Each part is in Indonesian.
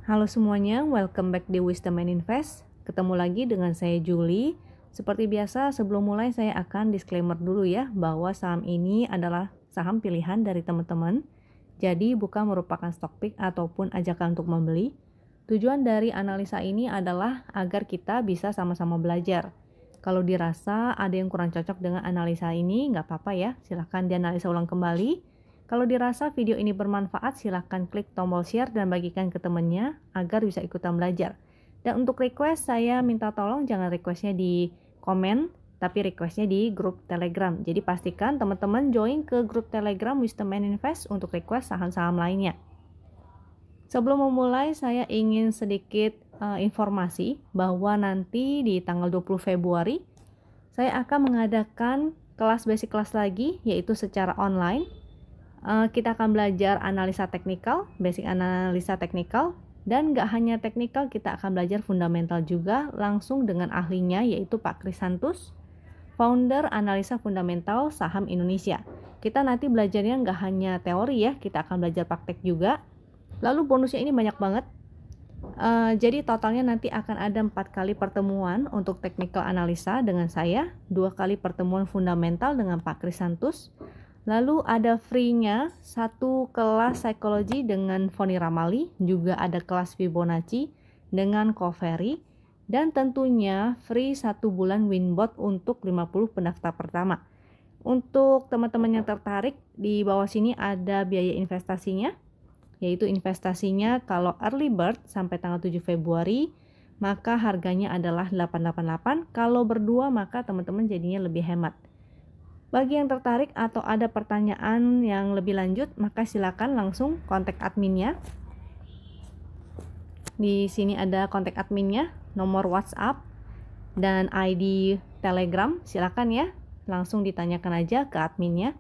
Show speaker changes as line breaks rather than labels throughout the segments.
Halo semuanya, welcome back di Wisdom and Invest. Ketemu lagi dengan saya Julie. Seperti biasa, sebelum mulai saya akan disclaimer dulu ya, bahwa saham ini adalah saham pilihan dari teman-teman. Jadi bukan merupakan stock pick ataupun ajakan untuk membeli. Tujuan dari analisa ini adalah agar kita bisa sama-sama belajar. Kalau dirasa ada yang kurang cocok dengan analisa ini, nggak apa-apa ya, silahkan dianalisa ulang kembali. Kalau dirasa video ini bermanfaat, silahkan klik tombol share dan bagikan ke temannya agar bisa ikutan belajar. Dan untuk request, saya minta tolong jangan requestnya di komen, tapi requestnya di grup Telegram. Jadi pastikan teman-teman join ke grup Telegram Wisdom and Invest untuk request saham-saham lainnya. Sebelum memulai, saya ingin sedikit informasi bahwa nanti di tanggal 20 Februari, saya akan mengadakan kelas basic kelas lagi, yaitu secara online. Kita akan belajar analisa teknikal, basic analisa teknikal, dan gak hanya teknikal, kita akan belajar fundamental juga langsung dengan ahlinya, yaitu Pak Krisantus, founder analisa fundamental saham Indonesia. Kita nanti belajarnya gak hanya teori ya, kita akan belajar praktek juga. Lalu bonusnya ini banyak banget. Jadi totalnya nanti akan ada 4 kali pertemuan untuk technical analisa dengan saya, 2 kali pertemuan fundamental dengan Pak Krisantus. Lalu ada free-nya 1 kelas psikologi dengan Foni Ramali, juga ada kelas Fibonacci dengan Covery, dan tentunya free 1 bulan Winbot untuk 50 pendaftar pertama. Untuk teman-teman yang tertarik, di bawah sini ada biaya investasinya, yaitu investasinya kalau early bird sampai tanggal 7 Februari, maka harganya adalah 888, kalau berdua maka teman-teman jadinya lebih hemat. Bagi yang tertarik atau ada pertanyaan yang lebih lanjut, maka silakan langsung kontak adminnya. Di sini ada kontak adminnya, nomor WhatsApp dan ID Telegram. Silakan ya, langsung ditanyakan aja ke adminnya.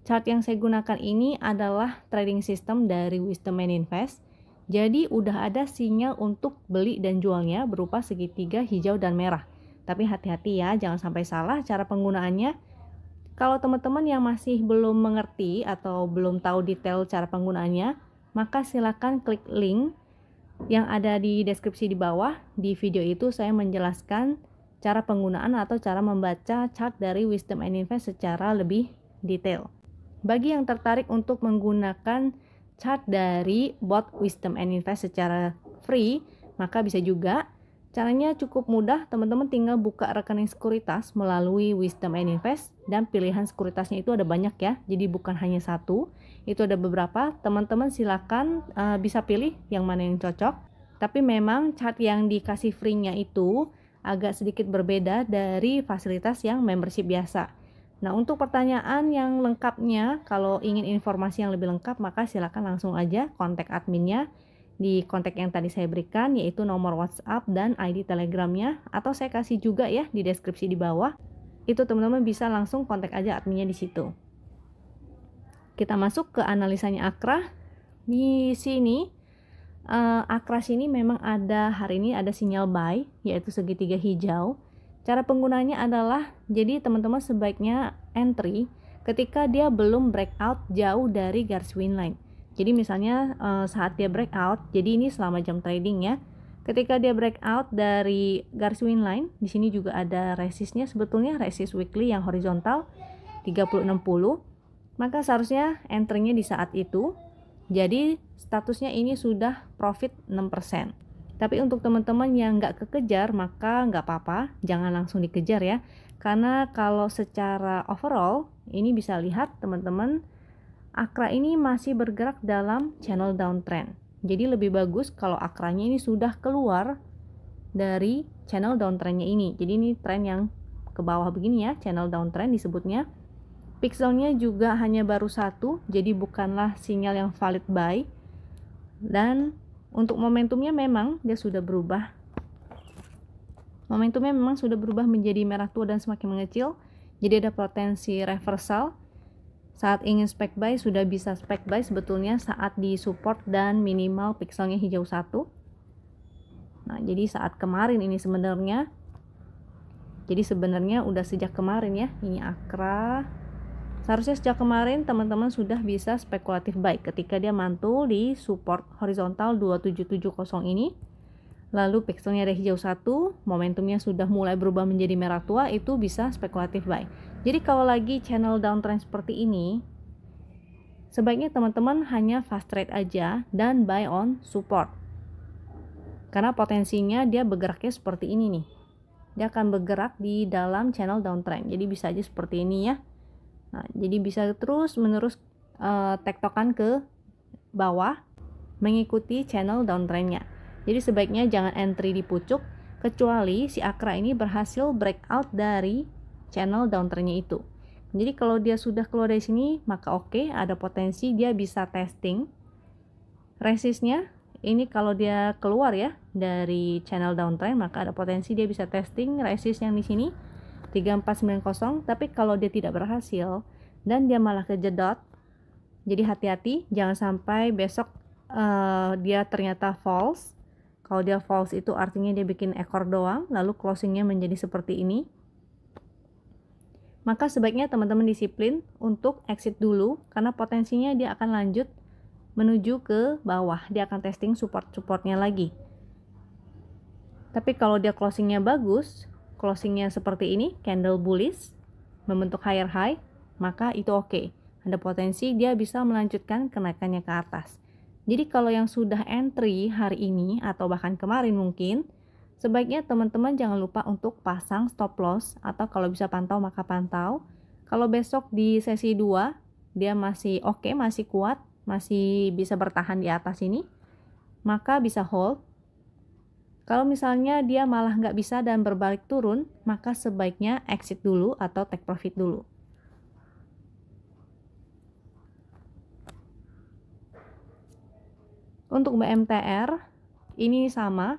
Chart yang saya gunakan ini adalah trading system dari Wisdom and Invest. Jadi udah ada sinyal untuk beli dan jualnya berupa segitiga hijau dan merah. Tapi hati-hati ya, jangan sampai salah cara penggunaannya. Kalau teman-teman yang masih belum mengerti atau belum tahu detail cara penggunaannya, maka silakan klik link yang ada di deskripsi di bawah. Di video itu saya menjelaskan cara penggunaan atau cara membaca chart dari Wisdom and Invest secara lebih detail. Bagi yang tertarik untuk menggunakan chart dari bot Wisdom and Invest secara free, maka bisa juga. Caranya cukup mudah, teman-teman tinggal buka rekening sekuritas melalui Wisdom and Invest, dan pilihan sekuritasnya itu ada banyak ya, jadi bukan hanya satu, itu ada beberapa. Teman-teman silakan bisa pilih yang mana yang cocok, tapi memang chart yang dikasih free-nya itu agak sedikit berbeda dari fasilitas yang membership biasa. Nah, untuk pertanyaan yang lengkapnya, kalau ingin informasi yang lebih lengkap, maka silakan langsung aja kontak adminnya di kontak yang tadi saya berikan, yaitu nomor WhatsApp dan ID Telegramnya, atau saya kasih juga ya di deskripsi di bawah. Itu teman-teman bisa langsung kontak aja adminnya di situ. Kita masuk ke analisanya Akra. Di sini Akra sini memang ada hari ini ada sinyal buy, yaitu segitiga hijau. Cara penggunanya adalah, jadi teman-teman sebaiknya entry ketika dia belum breakout jauh dari garis win line. Jadi misalnya saat dia breakout, jadi ini selama jam trading ya. Ketika dia breakout dari garis win line, di sini juga ada resistnya, sebetulnya resist weekly yang horizontal 3060. Maka seharusnya entry-nya di saat itu. Jadi statusnya ini sudah profit 6%. Tapi untuk teman-teman yang nggak kekejar, maka nggak apa-apa, jangan langsung dikejar ya. Karena kalau secara overall, ini bisa lihat teman-teman, Akra ini masih bergerak dalam channel downtrend. Jadi lebih bagus kalau Akranya ini sudah keluar dari channel downtrendnya ini. Jadi ini tren yang ke bawah begini ya, channel downtrend disebutnya. Pixelnya juga hanya baru 1, jadi bukanlah sinyal yang valid buy. Dan untuk momentumnya memang dia sudah berubah. Momentumnya memang sudah berubah menjadi merah tua dan semakin mengecil. Jadi ada potensi reversal. Saat ingin spek buy, sudah bisa spek buy sebetulnya saat di support dan minimal pixelnya hijau 1. Nah, jadi saat kemarin ini sebenarnya, jadi sebenarnya udah sejak kemarin ya, ini Akra. Seharusnya sejak kemarin teman-teman sudah bisa spekulatif buy ketika dia mantul di support horizontal 2770 ini. Lalu pixelnya ada hijau 1, momentumnya sudah mulai berubah menjadi merah tua, itu bisa spekulatif buy. Jadi kalau lagi channel downtrend seperti ini, sebaiknya teman-teman hanya fast trade aja dan buy on support. Karena potensinya dia bergeraknya seperti ini nih. Dia akan bergerak di dalam channel downtrend. Jadi bisa aja seperti ini ya. Nah, jadi bisa terus menerus tektokan ke bawah mengikuti channel downtrendnya. Jadi sebaiknya jangan entry di pucuk kecuali si Akra ini berhasil breakout dari channel downtrendnya itu. Jadi kalau dia sudah keluar dari sini maka oke, ada potensi dia bisa testing resistnya. Ini kalau dia keluar ya dari channel downtrend maka ada potensi dia bisa testing resist yang di sini 3490, tapi kalau dia tidak berhasil dan dia malah kejedot, jadi hati-hati jangan sampai besok dia ternyata false. Kalau dia false itu artinya dia bikin ekor doang lalu closingnya menjadi seperti ini. Maka sebaiknya teman-teman disiplin untuk exit dulu karena potensinya dia akan lanjut menuju ke bawah, dia akan testing support-supportnya lagi. Tapi kalau dia closingnya bagus, closingnya seperti ini, candle bullish, membentuk higher high, maka itu oke. Ada potensi dia bisa melanjutkan kenaikannya ke atas. Jadi kalau yang sudah entry hari ini atau bahkan kemarin mungkin, sebaiknya teman-teman jangan lupa untuk pasang stop loss atau kalau bisa pantau maka pantau. Kalau besok di sesi 2 dia masih oke, masih kuat, masih bisa bertahan di atas ini, maka bisa hold. Kalau misalnya dia malah nggak bisa dan berbalik turun, maka sebaiknya exit dulu atau take profit dulu. Untuk BMTR, ini sama,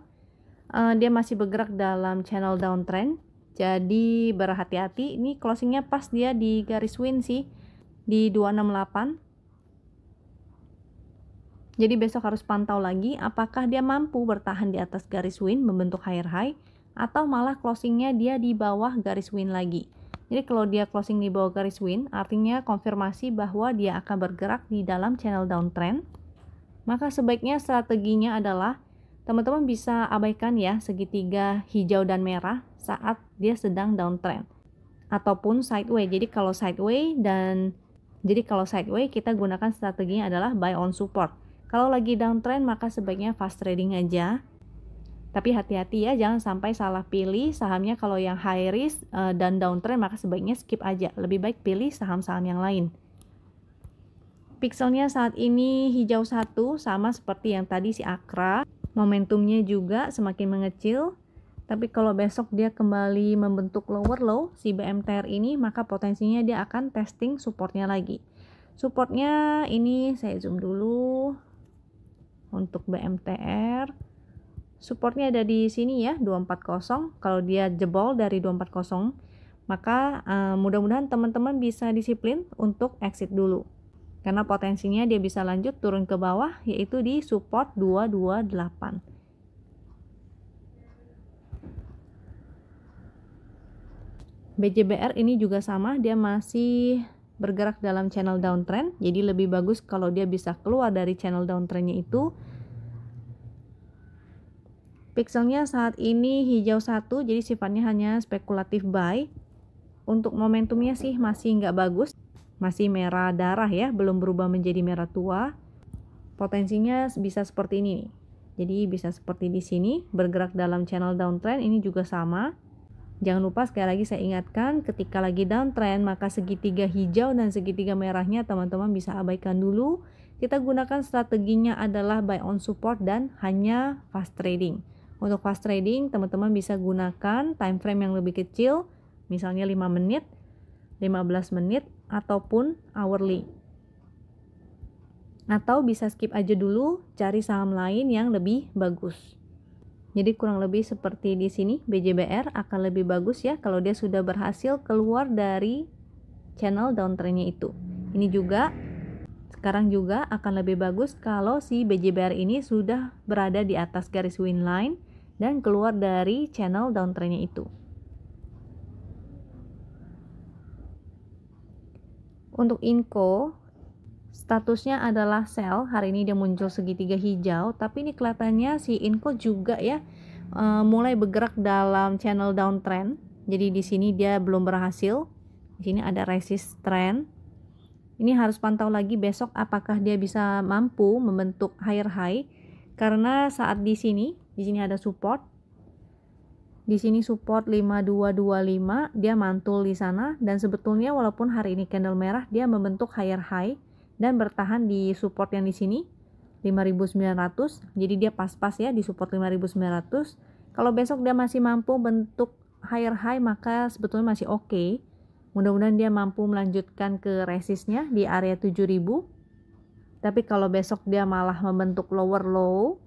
dia masih bergerak dalam channel downtrend, jadi berhati-hati. Ini closingnya pas dia di garis win sih, di 268. Jadi besok harus pantau lagi apakah dia mampu bertahan di atas garis win membentuk higher high atau malah closingnya dia di bawah garis win lagi. Jadi kalau dia closing di bawah garis win artinya konfirmasi bahwa dia akan bergerak di dalam channel downtrend. Maka sebaiknya strateginya adalah teman-teman bisa abaikan ya segitiga hijau dan merah saat dia sedang downtrend ataupun sideway. Jadi kalau sideway kita gunakan strateginya adalah buy on support. Kalau lagi downtrend maka sebaiknya fast trading aja. Tapi hati-hati ya, jangan sampai salah pilih sahamnya. Kalau yang high risk dan downtrend maka sebaiknya skip aja. Lebih baik pilih saham-saham yang lain. Pixelnya saat ini hijau 1 sama seperti yang tadi si Akra. Momentumnya juga semakin mengecil. Tapi kalau besok dia kembali membentuk lower low si BMTR ini maka potensinya dia akan testing supportnya lagi. Supportnya ini saya zoom dulu. Untuk BMTR supportnya ada di sini ya 240. Kalau dia jebol dari 240 maka mudah-mudahan teman-teman bisa disiplin untuk exit dulu karena potensinya dia bisa lanjut turun ke bawah yaitu di support 228. BJBR ini juga sama, dia masih bergerak dalam channel downtrend, jadi lebih bagus kalau dia bisa keluar dari channel downtrendnya itu. Pixelnya saat ini hijau 1, jadi sifatnya hanya spekulatif buy. Untuk momentumnya sih masih nggak bagus, masih merah darah ya, belum berubah menjadi merah tua. Potensinya bisa seperti ini nih. Jadi bisa seperti di sini, bergerak dalam channel downtrend, ini juga sama. Jangan lupa sekali lagi saya ingatkan, ketika lagi downtrend maka segitiga hijau dan segitiga merahnya teman-teman bisa abaikan dulu. Kita gunakan strateginya adalah buy on support dan hanya fast trading. Untuk fast trading teman-teman bisa gunakan time frame yang lebih kecil, misalnya 5 menit, 15 menit, ataupun hourly. Atau bisa skip aja dulu, cari saham lain yang lebih bagus. Jadi kurang lebih seperti di sini, BJBR akan lebih bagus ya kalau dia sudah berhasil keluar dari channel downtrendnya itu. Ini juga, sekarang juga akan lebih bagus kalau si BJBR ini sudah berada di atas garis win line dan keluar dari channel downtrendnya itu. Untuk Inco, statusnya adalah sell. Hari ini dia muncul segitiga hijau, tapi ini kelihatannya si Inco juga ya mulai bergerak dalam channel downtrend. Jadi di sini dia belum berhasil. Di sini ada resist trend. Ini harus pantau lagi besok apakah dia bisa mampu membentuk higher high, karena saat di sini ada support. Di sini support 5225, dia mantul di sana, dan sebetulnya walaupun hari ini candle merah dia membentuk higher high dan bertahan di support yang di sini 5.900. Jadi dia pas-pas ya di support 5.900. Kalau besok dia masih mampu bentuk higher high maka sebetulnya masih oke. Mudah-mudahan dia mampu melanjutkan ke resistnya di area 7.000. Tapi kalau besok dia malah membentuk lower low,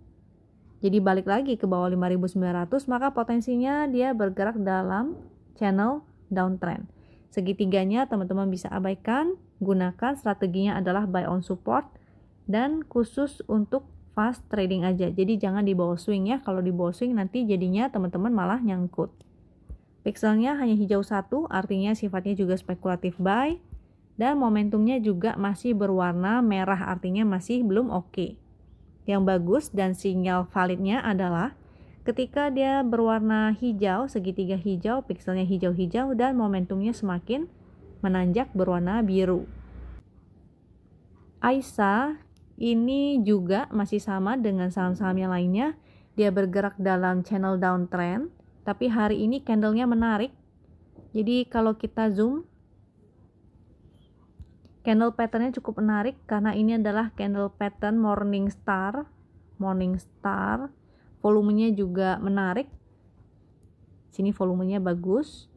jadi balik lagi ke bawah 5.900, maka potensinya dia bergerak dalam channel downtrend. Segitiganya teman-teman bisa abaikan, gunakan strateginya adalah buy on support dan khusus untuk fast trading aja. Jadi jangan di bawah swing ya, kalau di bawah swing nanti jadinya teman-teman malah nyangkut. Pixelnya hanya hijau satu, artinya sifatnya juga spekulatif buy, dan momentumnya juga masih berwarna merah, artinya masih belum oke. Yang bagus dan sinyal validnya adalah ketika dia berwarna hijau, segitiga hijau, pixelnya hijau-hijau, dan momentumnya semakin menanjak berwarna biru. AISA ini juga masih sama dengan saham-saham yang lainnya, dia bergerak dalam channel downtrend, tapi hari ini candlenya menarik. Jadi kalau kita zoom, candle patternnya cukup menarik karena ini adalah candle pattern Morningstar. Volumenya juga menarik. Sini volumenya bagus.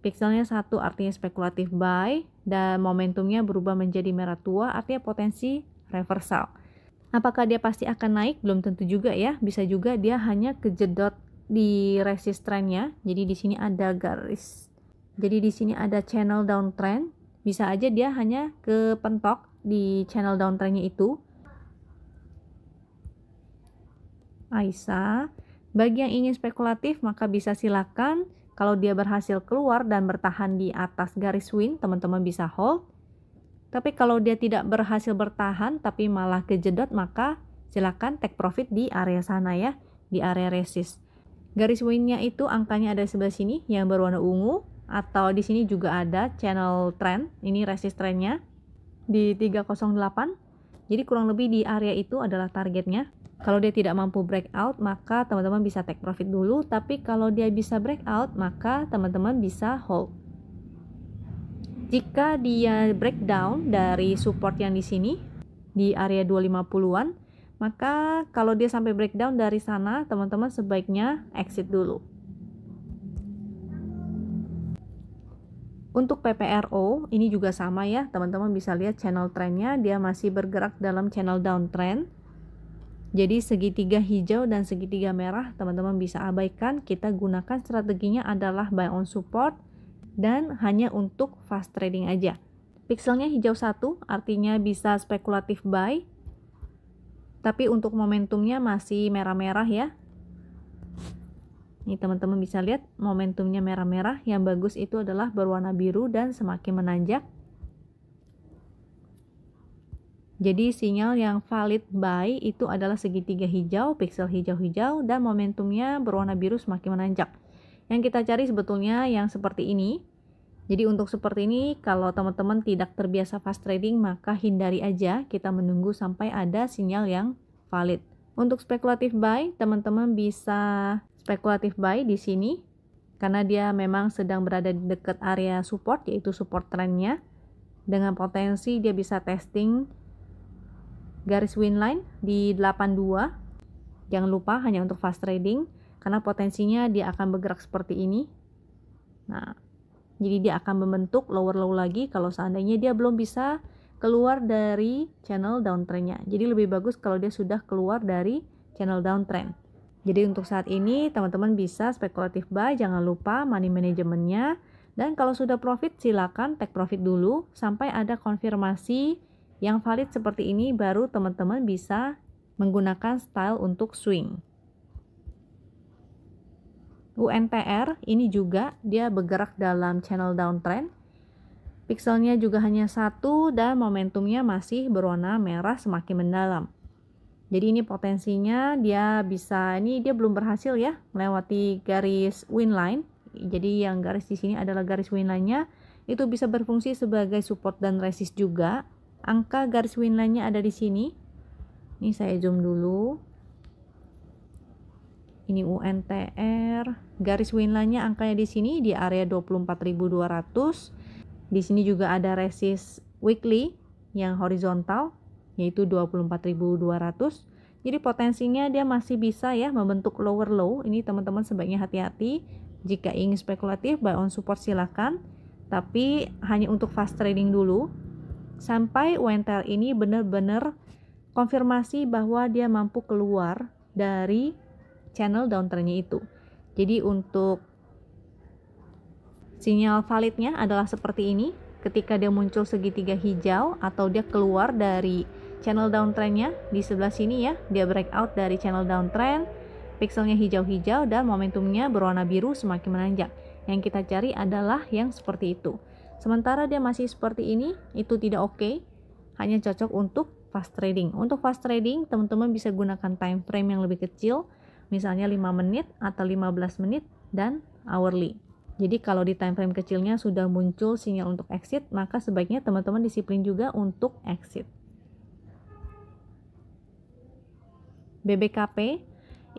Pixelnya satu, artinya spekulatif buy, dan momentumnya berubah menjadi merah tua, artinya potensi reversal. Apakah dia pasti akan naik? Belum tentu juga ya. Bisa juga dia hanya kejedot di resist trendnya. Jadi di sini ada garis. Jadi di sini ada channel downtrend. Bisa aja dia hanya kepentok di channel downtrendnya itu. AISA, bagi yang ingin spekulatif maka bisa silakan. Kalau dia berhasil keluar dan bertahan di atas garis win, teman-teman bisa hold. Tapi kalau dia tidak berhasil bertahan tapi malah kejedot, maka silakan take profit di area sana ya, di area resist. Garis winnya itu angkanya ada di sebelah sini yang berwarna ungu. Atau di sini juga ada channel trend, ini resist trendnya di 308. Jadi kurang lebih di area itu adalah targetnya. Kalau dia tidak mampu breakout, maka teman-teman bisa take profit dulu. Tapi kalau dia bisa breakout, maka teman-teman bisa hold. Jika dia breakdown dari support yang di sini di area 250-an, maka kalau dia sampai breakdown dari sana, teman-teman sebaiknya exit dulu. Untuk PPRO ini juga sama ya, teman-teman bisa lihat channel trendnya, dia masih bergerak dalam channel downtrend. Jadi segitiga hijau dan segitiga merah teman-teman bisa abaikan. Kita gunakan strateginya adalah buy on support dan hanya untuk fast trading aja. Pixelnya hijau satu, artinya bisa spekulatif buy, tapi untuk momentumnya masih merah-merah ya. Ini teman-teman bisa lihat momentumnya merah-merah, yang bagus itu adalah berwarna biru dan semakin menanjak. Jadi sinyal yang valid buy itu adalah segitiga hijau, pixel hijau-hijau, dan momentumnya berwarna biru semakin menanjak. Yang kita cari sebetulnya yang seperti ini. Jadi untuk seperti ini, kalau teman-teman tidak terbiasa fast trading, maka hindari aja, kita menunggu sampai ada sinyal yang valid. Untuk spekulatif buy, teman-teman bisa spekulatif buy di sini karena dia memang sedang berada di dekat area support, yaitu support trendnya. Dengan potensi dia bisa testing garis win line di 82. Jangan lupa hanya untuk fast trading karena potensinya dia akan bergerak seperti ini. Nah, jadi dia akan membentuk lower low lagi kalau seandainya dia belum bisa keluar dari channel downtrendnya. Jadi lebih bagus kalau dia sudah keluar dari channel downtrend. Jadi untuk saat ini teman-teman bisa spekulatif buy, jangan lupa money manajemennya. Dan kalau sudah profit silakan take profit dulu sampai ada konfirmasi yang valid seperti ini, baru teman-teman bisa menggunakan style untuk swing. UNTR ini juga dia bergerak dalam channel downtrend. Pikselnya juga hanya satu dan momentumnya masih berwarna merah semakin mendalam. Jadi ini potensinya dia bisa, ini dia belum berhasil ya melewati garis win line. Jadi yang garis di sini adalah garis win line-nya, itu bisa berfungsi sebagai support dan resist juga. Angka garis win line-nya ada di sini. Ini saya zoom dulu. Ini UNTR, garis win line-nya angkanya di sini di area 24.200. Di sini juga ada resist weekly yang horizontal yaitu 24.200. Jadi potensinya dia masih bisa ya membentuk lower low. Ini teman-teman sebaiknya hati-hati. Jika ingin spekulatif buy on support silakan, tapi hanya untuk fast trading dulu sampai UNTR ini benar-benar konfirmasi bahwa dia mampu keluar dari channel downtrendnya itu. Jadi untuk sinyal validnya adalah seperti ini. Ketika dia muncul segitiga hijau atau dia keluar dari channel downtrendnya, di sebelah sini ya, dia breakout dari channel downtrend, pikselnya hijau-hijau dan momentumnya berwarna biru semakin menanjak. Yang kita cari adalah yang seperti itu. Sementara dia masih seperti ini, itu tidak oke, hanya cocok untuk fast trading. Untuk fast trading, teman-teman bisa gunakan time frame yang lebih kecil, misalnya 5 menit atau 15 menit dan hourly. Jadi kalau di time frame kecilnya sudah muncul sinyal untuk exit, maka sebaiknya teman-teman disiplin juga untuk exit. BBKP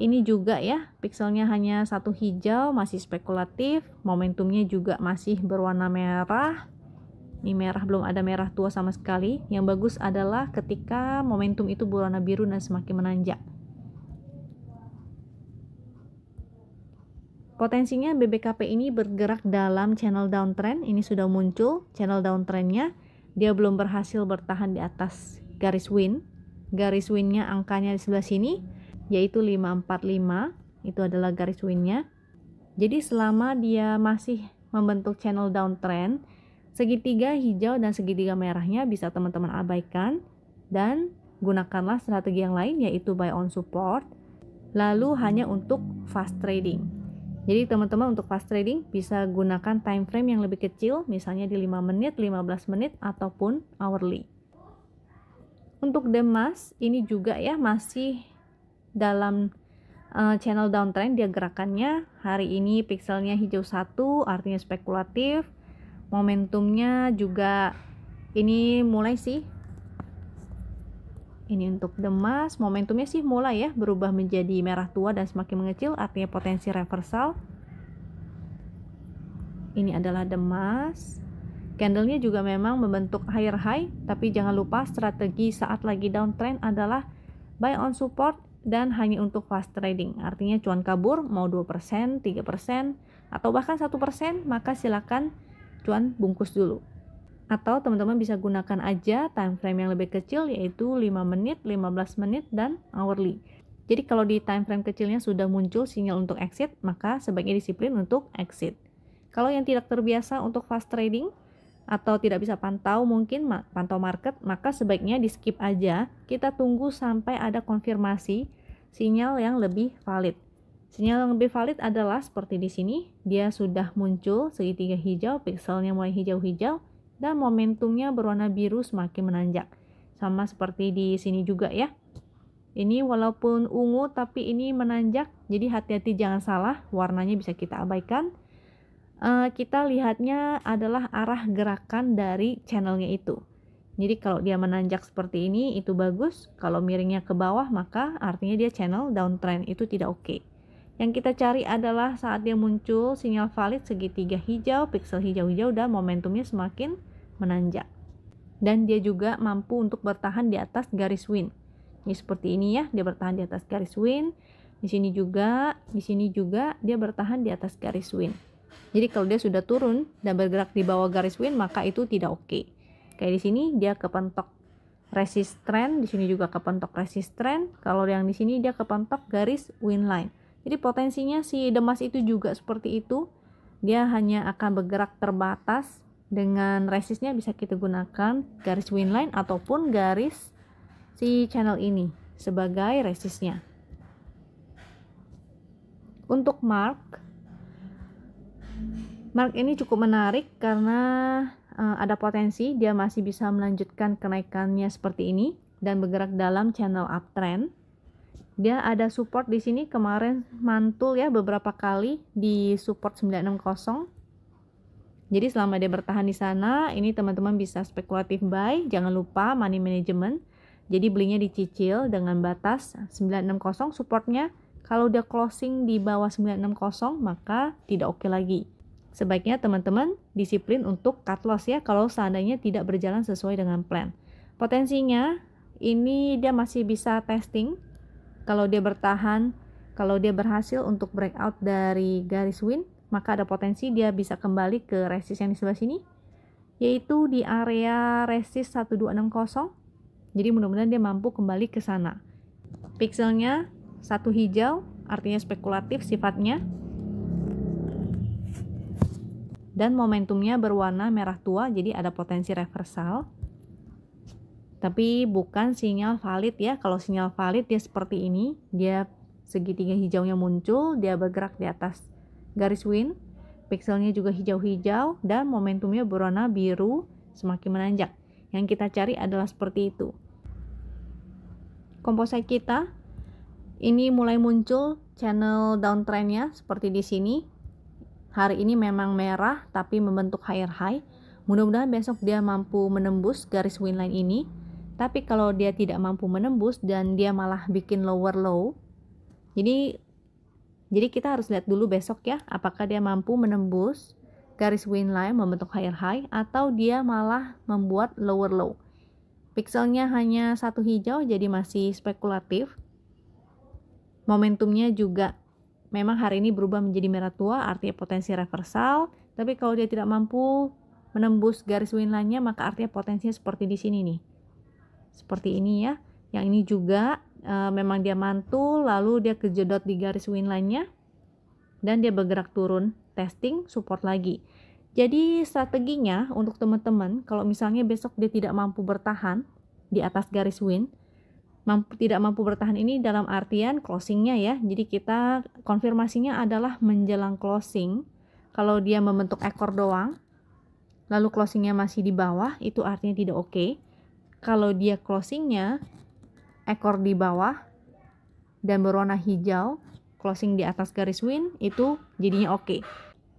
ini juga ya, pikselnya hanya satu hijau, masih spekulatif, momentumnya juga masih berwarna merah. Ini merah, belum ada merah tua sama sekali. Yang bagus adalah ketika momentum itu berwarna biru dan semakin menanjak. Potensinya BBKP ini bergerak dalam channel downtrend. Ini sudah muncul channel downtrendnya. Dia belum berhasil bertahan di atas garis win. Garis winnya angkanya di sebelah sini, yaitu 545. Itu adalah garis winnya. Jadi selama dia masih membentuk channel downtrend, segitiga hijau dan segitiga merahnya bisa teman-teman abaikan dan gunakanlah strategi yang lain, yaitu buy on support, lalu hanya untuk fast trading. Jadi teman-teman untuk fast trading bisa gunakan time frame yang lebih kecil, misalnya di 5 menit, 15 menit, ataupun hourly. Untuk Demas ini juga ya masih dalam channel downtrend, dia gerakannya hari ini pikselnya hijau 1, artinya spekulatif. Momentumnya juga ini mulai sih. Ini untuk Demas, momentumnya sih mulai ya berubah menjadi merah tua dan semakin mengecil, artinya potensi reversal. Ini adalah Demas. Candlenya juga memang membentuk higher high, tapi jangan lupa strategi saat lagi downtrend adalah buy on support dan hanya untuk fast trading. Artinya cuan kabur mau 2%, 3%, atau bahkan 1%, maka silakan cuan bungkus dulu. Atau teman-teman bisa gunakan aja time frame yang lebih kecil, yaitu 5 menit, 15 menit, dan hourly. Jadi kalau di time frame kecilnya sudah muncul sinyal untuk exit, maka sebaiknya disiplin untuk exit. Kalau yang tidak terbiasa untuk fast trading atau tidak bisa pantau market, maka sebaiknya di skip aja. Kita tunggu sampai ada konfirmasi sinyal yang lebih valid. Sinyal yang lebih valid adalah seperti di sini, dia sudah muncul segitiga hijau, pikselnya mulai hijau-hijau, dan momentumnya berwarna biru semakin menanjak. Sama seperti di sini juga ya. Ini walaupun ungu tapi ini menanjak, jadi hati-hati jangan salah, warnanya bisa kita abaikan. Kita lihatnya adalah arah gerakan dari channelnya itu. Jadi kalau dia menanjak seperti ini itu bagus, kalau miringnya ke bawah maka artinya dia channel downtrend, itu tidak oke. Yang kita cari adalah saat dia muncul sinyal valid segitiga hijau, piksel hijau-hijau, dan momentumnya semakin menanjak. Dan dia juga mampu untuk bertahan di atas garis win. Ini seperti ini ya, dia bertahan di atas garis win. Di sini juga dia bertahan di atas garis win. Jadi kalau dia sudah turun dan bergerak di bawah garis win, maka itu tidak oke. Kayak di sini dia kepentok resist trend, di sini juga kepentok resist trend. Kalau yang di sini dia kepentok garis win line. Jadi potensinya si Demas itu juga seperti itu. Dia hanya akan bergerak terbatas, dengan resistnya bisa kita gunakan garis win line ataupun garis si channel ini sebagai resistnya. Untuk mark ini cukup menarik karena ada potensi dia masih bisa melanjutkan kenaikannya seperti ini dan bergerak dalam channel uptrend. Dia ada support di sini, kemarin mantul ya beberapa kali di support 960. Jadi selama dia bertahan di sana, ini teman-teman bisa spekulatif buy. Jangan lupa money management. Jadi belinya dicicil dengan batas 960 supportnya. Kalau dia closing di bawah 960, maka tidak oke lagi. Sebaiknya teman-teman disiplin untuk cut loss ya kalau seandainya tidak berjalan sesuai dengan plan. Potensinya ini dia masih bisa testing. Kalau dia bertahan, kalau dia berhasil untuk breakout dari garis win, maka ada potensi dia bisa kembali ke resist yang di sebelah sini, yaitu di area resist 1260. Jadi mudah-mudahan dia mampu kembali ke sana. Pixelnya satu hijau, artinya spekulatif sifatnya. Dan momentumnya berwarna merah tua, jadi ada potensi reversal. Tapi bukan sinyal valid ya. Kalau sinyal valid dia seperti ini, dia segitiga hijaunya muncul, dia bergerak di atas garis win, pixelnya juga hijau-hijau, dan momentumnya berwarna biru semakin menanjak. Yang kita cari adalah seperti itu. Composite kita ini mulai muncul channel downtrendnya seperti di sini. Hari ini memang merah tapi membentuk higher high. Mudah-mudahan besok dia mampu menembus garis win line ini. Tapi kalau dia tidak mampu menembus dan dia malah bikin lower low, jadi kita harus lihat dulu besok ya, apakah dia mampu menembus garis win line membentuk higher high atau dia malah membuat lower low. Pixelnya hanya satu hijau, jadi masih spekulatif. Momentumnya juga memang hari ini berubah menjadi merah tua, artinya potensi reversal. Tapi kalau dia tidak mampu menembus garis win line-nya, maka artinya potensinya seperti di sini nih. Seperti ini ya. Yang ini juga memang dia mantul, lalu dia kejedot di garis win line-nya dan dia bergerak turun, testing, support lagi. Jadi strateginya untuk teman-teman, kalau misalnya besok dia tidak mampu bertahan di atas garis win, tidak mampu bertahan ini dalam artian closingnya ya. Jadi kita konfirmasinya adalah menjelang closing. Kalau dia membentuk ekor doang, lalu closingnya masih di bawah, itu artinya tidak oke. Kalau dia closingnya ekor di bawah dan berwarna hijau, closing di atas garis win, itu jadinya oke.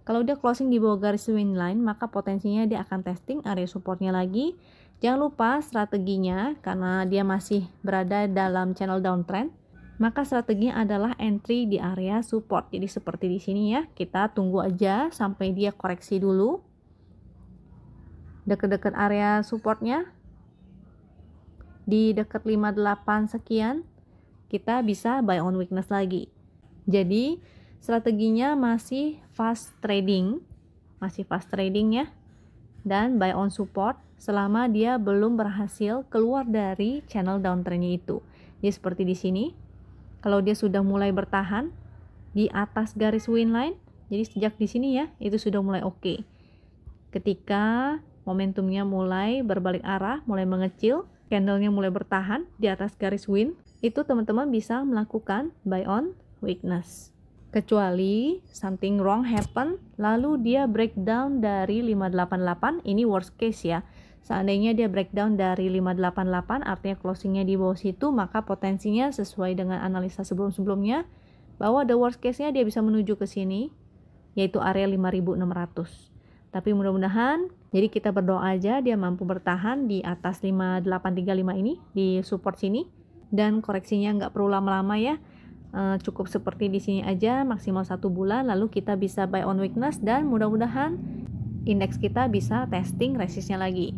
Kalau dia closing di bawah garis win line, maka potensinya dia akan testing area supportnya lagi. Jangan lupa strateginya, karena dia masih berada dalam channel downtrend, maka strateginya adalah entry di area support. Jadi seperti di sini ya, kita tunggu aja sampai dia koreksi dulu dekat-dekat area supportnya. Di dekat 58 sekian kita bisa buy on weakness lagi. Jadi strateginya masih fast trading ya, dan buy on support selama dia belum berhasil keluar dari channel downtrendnya itu. Jadi seperti di sini, kalau dia sudah mulai bertahan di atas garis win line, jadi sejak di sini ya itu sudah mulai oke. Ketika momentumnya mulai berbalik arah, mulai mengecil, candlenya mulai bertahan di atas garis win, itu teman-teman bisa melakukan buy on weakness. Kecuali something wrong happen, lalu dia breakdown dari 588, ini worst case ya. Seandainya dia breakdown dari 588, artinya closingnya di bawah situ, maka potensinya sesuai dengan analisa sebelum-sebelumnya, bahwa the worst case-nya dia bisa menuju ke sini, yaitu area 5600. Tapi mudah-mudahan, jadi kita berdoa aja dia mampu bertahan di atas 5835 ini, di support sini, dan koreksinya nggak perlu lama-lama ya, cukup seperti di sini aja, maksimal 1 bulan, lalu kita bisa buy on weakness, dan mudah-mudahan indeks kita bisa testing resistnya lagi.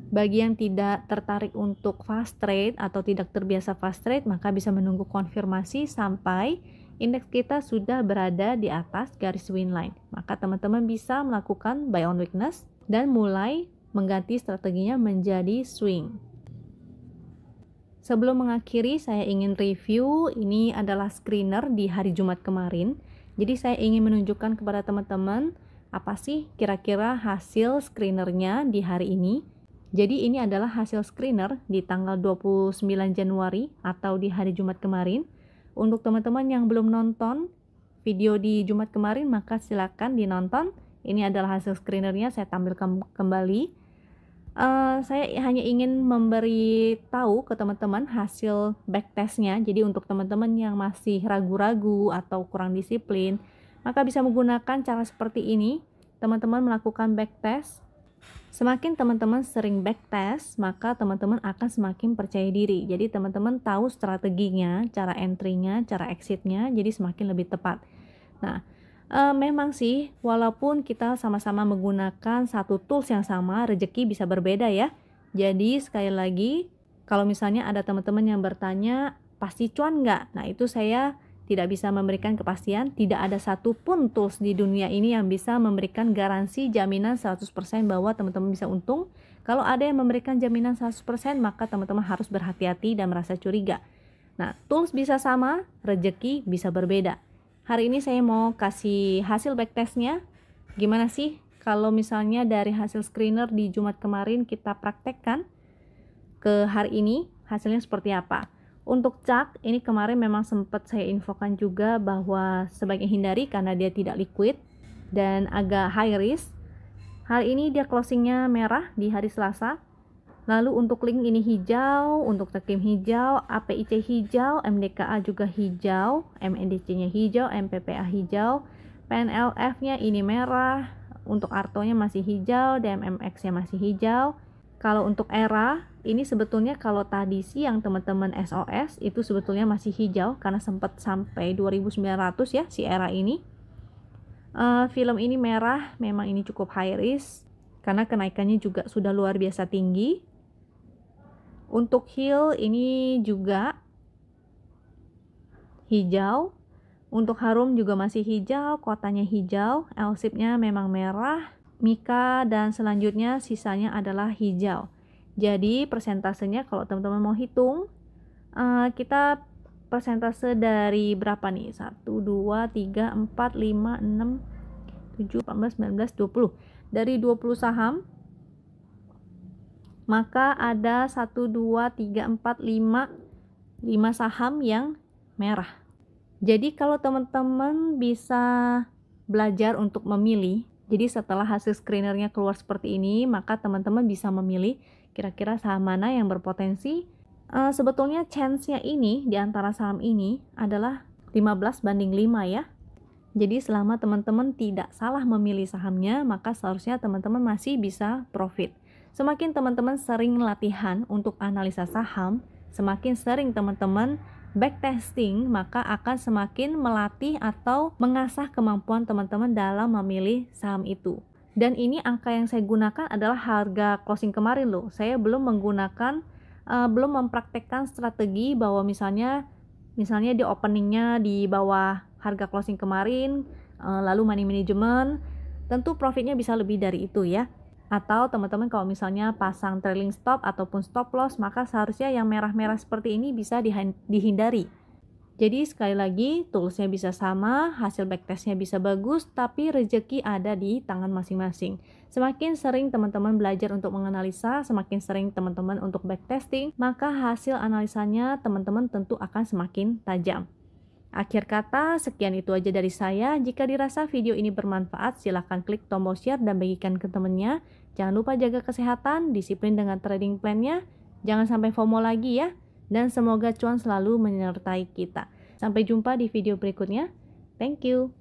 Bagi yang tidak tertarik untuk fast trade atau tidak terbiasa fast trade, maka bisa menunggu konfirmasi sampai indeks kita sudah berada di atas garis win line. Maka teman-teman bisa melakukan buy on weakness dan mulai mengganti strateginya menjadi swing. Sebelum mengakhiri, saya ingin review, ini adalah screener di hari Jumat kemarin. Jadi saya ingin menunjukkan kepada teman-teman apa sih kira-kira hasil screenernya di hari ini. Jadi ini adalah hasil screener di tanggal 29 Januari atau di hari Jumat kemarin. Untuk teman-teman yang belum nonton video di Jumat kemarin, maka silakan dinonton. Ini adalah hasil screenernya, saya tampilkan kembali. Saya hanya ingin memberi tahu ke teman-teman hasil backtestnya. Jadi untuk teman-teman yang masih ragu-ragu atau kurang disiplin, maka bisa menggunakan cara seperti ini. Teman-teman melakukan backtest. Semakin teman-teman sering backtest, maka teman-teman akan semakin percaya diri. Jadi teman-teman tahu strateginya, cara entry-nya, cara exit-nya, jadi semakin lebih tepat. Nah, memang sih, walaupun kita sama-sama menggunakan satu tools yang sama, rezeki bisa berbeda ya. Jadi sekali lagi, kalau misalnya ada teman-teman yang bertanya, pasti cuan nggak? Nah, itu saya tidak bisa memberikan kepastian. Tidak ada satupun tools di dunia ini yang bisa memberikan garansi jaminan 100% bahwa teman-teman bisa untung. Kalau ada yang memberikan jaminan 100%, maka teman-teman harus berhati-hati dan merasa curiga. Nah, tools bisa sama, rezeki bisa berbeda. Hari ini saya mau kasih hasil backtestnya. Gimana sih kalau misalnya dari hasil screener di Jumat kemarin kita praktekkan ke hari ini, hasilnya seperti apa? Untuk chart, ini kemarin memang sempat saya infokan juga bahwa sebaiknya hindari karena dia tidak liquid dan agak high risk. Hari ini dia closingnya merah di hari Selasa. Lalu untuk link ini hijau, untuk Tekim hijau, APIC hijau, MDKA juga hijau, MNDC-nya hijau, MPPA hijau, PNLF-nya ini merah, untuk Arto-nya masih hijau, DMMX-nya masih hijau. Kalau untuk ERA, ini sebetulnya kalau tadi siang teman-teman SOS itu sebetulnya masih hijau karena sempat sampai 2.900 ya si ERA ini. Film ini merah, memang ini cukup high risk karena kenaikannya juga sudah luar biasa tinggi. Untuk Hill ini juga hijau. Untuk Harum juga masih hijau, kotanya hijau, LSIP-nya memang merah, Mika dan selanjutnya sisanya adalah hijau. Jadi persentasenya kalau teman-teman mau hitung, kita persentase dari berapa nih? 1, 2, 3, 4, 5, 6, 7, 18, 19, 20. Dari 20 saham, maka ada 1, 2, 3, 4, 5 saham yang merah. Jadi kalau teman-teman bisa belajar untuk memilih, jadi setelah hasil screenernya keluar seperti ini, maka teman-teman bisa memilih kira-kira saham mana yang berpotensi. Sebetulnya chance-nya ini di antara saham ini adalah 15/5 ya. Jadi selama teman-teman tidak salah memilih sahamnya, maka seharusnya teman-teman masih bisa profit. Semakin teman-teman sering latihan untuk analisa saham, semakin sering teman-teman backtesting, maka akan semakin melatih atau mengasah kemampuan teman-teman dalam memilih saham itu. Dan ini angka yang saya gunakan adalah harga closing kemarin loh. Saya belum menggunakan, belum mempraktekkan strategi bahwa misalnya di openingnya di bawah harga closing kemarin, lalu money management, tentu profitnya bisa lebih dari itu ya. Atau teman-teman kalau misalnya pasang trailing stop ataupun stop loss, maka seharusnya yang merah-merah seperti ini bisa dihindari. Jadi sekali lagi, toolsnya bisa sama, hasil backtestnya bisa bagus, tapi rezeki ada di tangan masing-masing. Semakin sering teman-teman belajar untuk menganalisa, semakin sering teman-teman untuk backtesting, maka hasil analisanya teman-teman tentu akan semakin tajam. Akhir kata, sekian itu aja dari saya. Jika dirasa video ini bermanfaat, silahkan klik tombol share dan bagikan ke temennya. Jangan lupa jaga kesehatan, disiplin dengan trading plan-nya. Jangan sampai FOMO lagi ya. Dan semoga cuan selalu menyertai kita. Sampai jumpa di video berikutnya. Thank you.